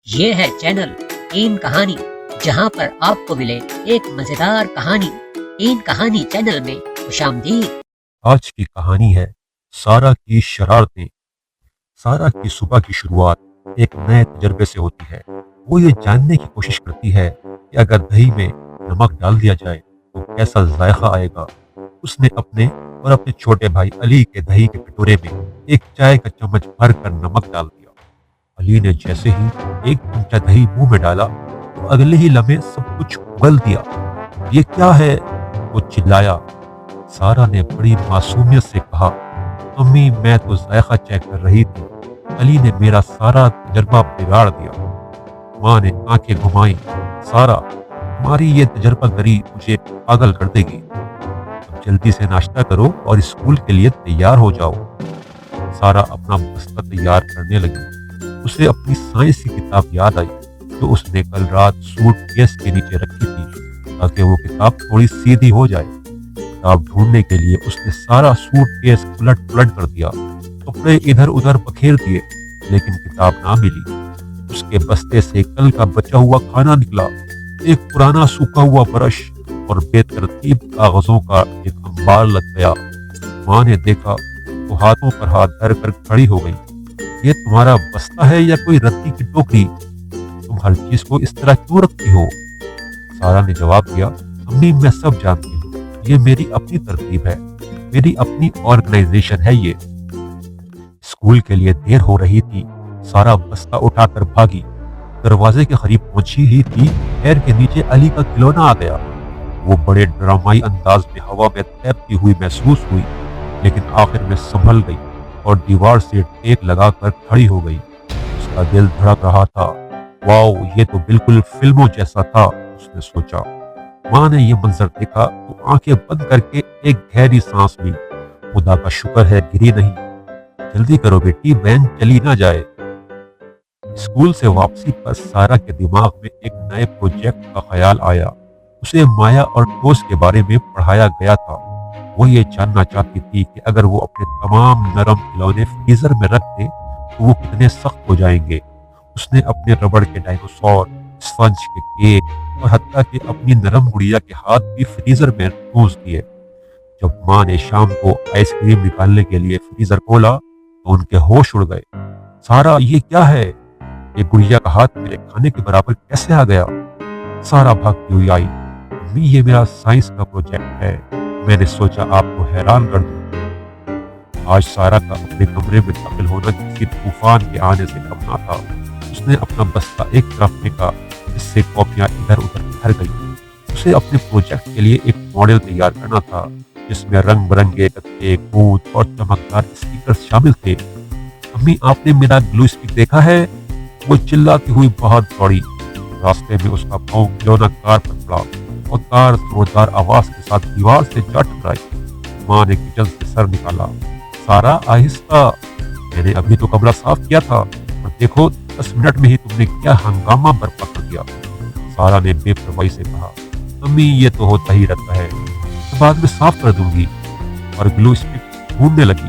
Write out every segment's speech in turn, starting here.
یہ ہے چینل تین کہانی، جہاں پر آپ کو ملے ایک مزیدار کہانی۔ تین کہانی چینل میں خوش آمدید۔ آج کی کہانی ہے سارا کی شرارتیں۔ سارا کی صبح کی شروعات ایک نئے تجربے سے ہوتی ہے۔ وہ یہ جاننے کی کوشش کرتی ہے کہ اگر دہی میں نمک ڈال دیا جائے تو کیسا ذائقہ آئے گا۔ اس نے اپنے اور اپنے چھوٹے بھائی علی کے دہی کے کٹورے میں ایک چائے کا چمچ بھر کر نمک ڈال دیا۔ علی نے جیسے ہی ایک چمچہ دہی منہ میں ڈالا تو اگلے ہی لمحے سب کچھ اگل دیا۔ یہ کیا ہے؟ وہ چلایا۔ سارا نے بڑی معصومیت سے کہا، امی میں تو ذائقہ چیک کر رہی تھی، علی نے میرا سارا تجربہ بگاڑ دیا۔ ماں نے آنکھیں گھمائیں، سارا تمہاری یہ تجربہ گری مجھے پاگل کر دے گی، اب جلدی سے ناشتہ کرو اور اسکول کے لیے تیار ہو جاؤ۔ سارا اپنا بستہ تیار کرنے لگی۔ اسے اپنی سائنس کی کتاب یاد آئی جو اس نے کل رات سوٹ کیس کے نیچے رکھی تھی تاکہ وہ کتاب تھوڑی سیدھی ہو جائے۔ کتاب ڈھونڈنے کے لیے اس نے سارا سوٹ کیس پلٹ کر دیا، کپڑے ادھر ادھر بکھیر دیے، لیکن کتاب نہ ملی۔ اس کے بستے سے کل کا بچا ہوا کھانا نکلا، ایک پرانا سوکھا ہوا برش اور بے ترتیب کاغذوں کا ایک انبار لگ گیا۔ ماں نے دیکھا تو ہاتھوں پر ہاتھ دھر کر کھڑی ہو گئی۔ یہ تمہارا بستہ ہے یا کوئی رتی کی ٹوکری؟ تم ہر چیز کو اس طرح کیوں رکھتی ہو؟ سارا نے جواب دیا، امی میں سب جانتی ہوں، یہ میری اپنی ترتیب ہے، میری اپنی آرگنائزیشن ہے یہ۔ اسکول کے لیے دیر ہو رہی تھی۔ سارا بستہ اٹھا کر بھاگی۔ دروازے کے قریب پہنچی ہی تھی، پیر کے نیچے علی کا کھلونا آ گیا۔ وہ بڑے ڈرامائی انداز میں ہوا میں تیرتی ہوئی محسوس ہوئی، لیکن آخر میں سنبھل گئی اور دیوار سے ٹیک لگا کر کھڑی ہو گئی۔ اس کا دل دھڑک رہا تھا۔ واؤ، یہ تو بالکل فلموں جیسا تھا، اس نے سوچا۔ ماں نے یہ منظر دیکھا تو آنکھیں بند کر کے ایک گہری سانس لی۔ خدا کا شکر ہے گری نہیں۔ جلدی کرو بیٹی، وین چلی نہ جائے۔ اسکول سے واپسی پر سارا کے دماغ میں ایک نئے پروجیکٹ کا خیال آیا۔ اسے مایا اور ٹوس کے بارے میں پڑھایا گیا تھا۔ وہ یہ جاننا چاہتی تھی کہ اگر وہ اپنے تمام نرم کھلونے فریزر میں رکھ دے تو وہ کتنے سخت ہو جائیں گے۔ اس نے اپنے ربڑ کے ڈائنوسور، اسفنج کے کیک اور حتیٰ کہ اپنی نرم گڑیا کے ہاتھ بھی فریزر میں ٹھونس دیے۔ جب ماں نے شام کو آئس کریم نکالنے کے لیے فریزر کھولا تو ان کے ہوش اڑ گئے۔ سارا، یہ کیا ہے؟ یہ گڑیا کا ہاتھ میرے کھانے کے برابر کیسے آ گیا؟ سارا بھاگتی ہوئی آئی۔ امی، یہ میرا سائنس کا پروجیکٹ ہے، میں نے سوچا آپ کو حیران کر دوں۔ آج سارا کا اپنے کمرے میں داخل ہونا کسی طوفان کے آنے سے کم نہ تھا۔ اس نے اپنا بستہ ایک طرف پھینکا، جس سے کاپیاں ادھر ادھر بکھر گئیں۔ اسے اپنے پروجیکٹ کے لیے ایک ماڈل تیار کرنا تھا جس میں رنگ برنگے گتے، گوند اور چمکدار اسٹیکرز شامل تھے۔ امی، آپ نے میرا گلو اسٹک دیکھا ہے؟ وہ چلاتی ہوئی باہر دوڑی۔ راستے میں اس کا پاؤں کھلونا کار پر پڑا اور کار زوردار آواز کے ساتھ دیوار سے جا ٹکرائی۔ ماں نے کچن سے سر نکالا۔ سارا، آہستہ، میں نے ابھی تو کمرہ صاف کیا تھا اور دیکھو 10 منٹ میں ہی تم نے کیا ہنگامہ برپا کر دیا۔ سارا نے بے پرواہی سے کہا، امی یہ تو ہوتا ہی رہتا ہے، بعد میں صاف کر دوں گی، اور گلو اسٹک ڈھونڈنے لگی۔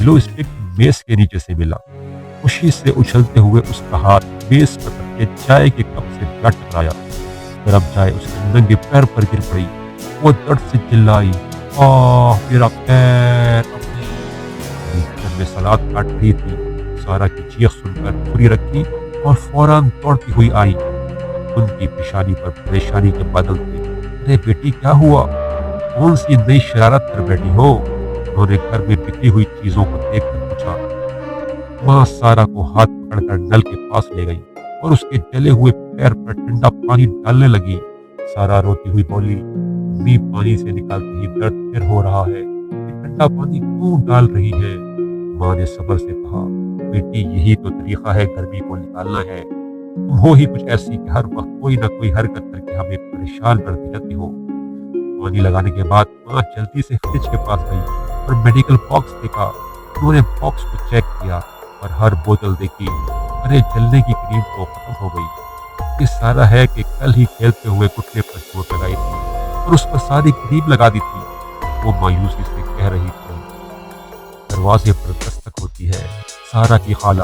گلو اسٹک میز کے نیچے سے ملا۔ خوشی سے اچھلتے ہوئے اس کا ہاتھ میز پر رکھ کے چائے کے کپ سے جا ٹکرایا۔ گرم چائے اس کے ننگے پیر پر گر پڑی۔ وہ درد سے چلائی، آہ میرا پیر! کچن میں سلاد کاٹ رہی تھی۔ سارا کی چیخ سن کر چھری رکھی اور فوراً دوڑتی ہوئی آئی۔ ان کی پیشانی پر پریشانی کے بادل تھے۔ ارے بیٹی، کیا ہوا؟ کون سی نئی شرارت کر بیٹھی ہو؟ انہوں نے گھر میں بکھری ہوئی چیزوں کو دیکھ کر پوچھا۔ ماں سارا کو ہاتھ پکڑ کر نل کے پاس لے گئی اور اس کے جلے ہوئے پیر پر ٹھنڈا پانی ڈالنے لگی۔ سارا روتی ہوئی بولی، امی پانی سے نکالتے ہی درد پھر ہو رہا ہے، یہ ٹھنڈا پانی کیوں ڈال رہی ہے؟ ماں نے صبر سے کہا، بیٹی یہی تو طریقہ ہے گرمی کو نکالنا ہے، تم ہو ہی کچھ ایسی کہ ہر وقت کوئی نہ کوئی حرکت کر کے ہمیں پریشان کرتی رہتی ہو۔ پانی لگانے کے بعد ماں جلدی سے فریج کے پاس گئی اور میڈیکل باکس دیکھا۔ انہوں نے باکس کو چیک کیا اور ہر بوتل دیکھی۔ ارے جلنے کی کریم تو ختم ہو گئی۔ یہ سارا ہے کہ کل ہی کھیلتے ہوئے گھٹنے پر چوٹ لگائی تھی اور اس پر ساری کریم لگا دی تھی، وہ مایوسی سے کہہ رہی تھی۔ دروازے پر دستک ہوتی ہے۔ سارا کی خالہ،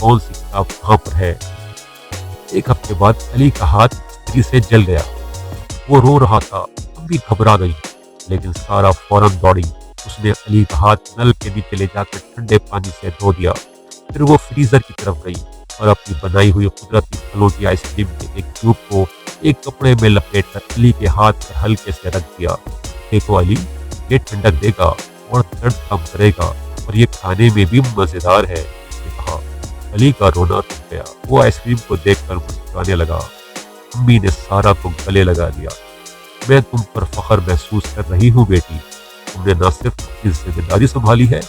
کون سی کتاب کہاں پر ہے۔ ایک ہفتے بعد علی کا ہاتھ استری سے جل گیا۔ وہ رو رہا تھا، امی گھبرا گئی، لیکن سارا فوراً دوڑی۔ اس نے علی کا ہاتھ نل کے نیچے لے جا کر ٹھنڈے پانی سے دھو دیا۔ پھر وہ فریزر کی طرف گئی اور اپنی بنائی ہوئی قدرتی پھلوں کی آئس کریم کے ایک ٹیوب کو ایک کپڑے میں لپیٹ کر علی کے ہاتھ پر ہلکے سے رکھ دیا۔ دیکھو علی، یہ ٹھنڈک دے گا اور درد کم کرے گا اور یہ کھانے میں بھی مزیدار ہے، اس نے کہا۔ علی کا رونا تھم گیا۔ وہ آئس کریم کو دیکھ کر مسکرانے لگا۔ امی نے سارا کو گلے لگا لیا۔ میں تم پر فخر محسوس کر رہی ہوں بیٹی، تم نے نہ صرف اپنی ذمہ داری سنبھالی ہے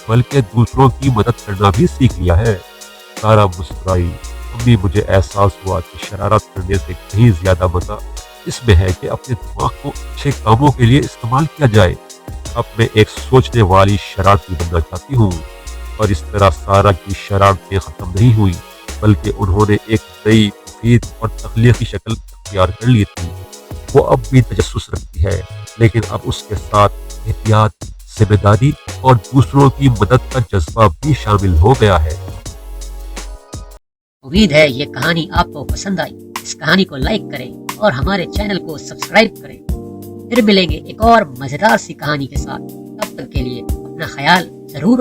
بلکہ دوسروں کی مدد کرنا بھی سیکھ لیا ہے۔ سارا مسکرائی۔ امی، مجھے احساس ہوا کہ شرارت کرنے سے کہیں زیادہ مزہ اس میں ہے کہ اپنے دماغ کو اچھے کاموں کے لیے استعمال کیا جائے۔ اب میں ایک سوچنے والی شرارتی بننا چاہتی ہوں۔ اور اس طرح سارا کی شرارتیں ختم نہیں ہوئی بلکہ انہوں نے ایک نئی، مفید اور تخلیقی شکل اختیار کر لی تھی۔ وہ اب بھی تجسس رکھتی ہے، لیکن اب اس کے ساتھ احتیاط، ذمہ داری اور دوسروں کی مدد کا جذبہ بھی شامل ہو گیا ہے۔ امید ہے یہ کہانی آپ کو پسند آئی۔ اس کہانی کو لائک کریں اور ہمارے چینل کو سبسکرائب کریں۔ پھر ملیں گے ایک اور مزیدار سی کہانی کے ساتھ۔ تب تک کے لیے اپنا خیال ضرور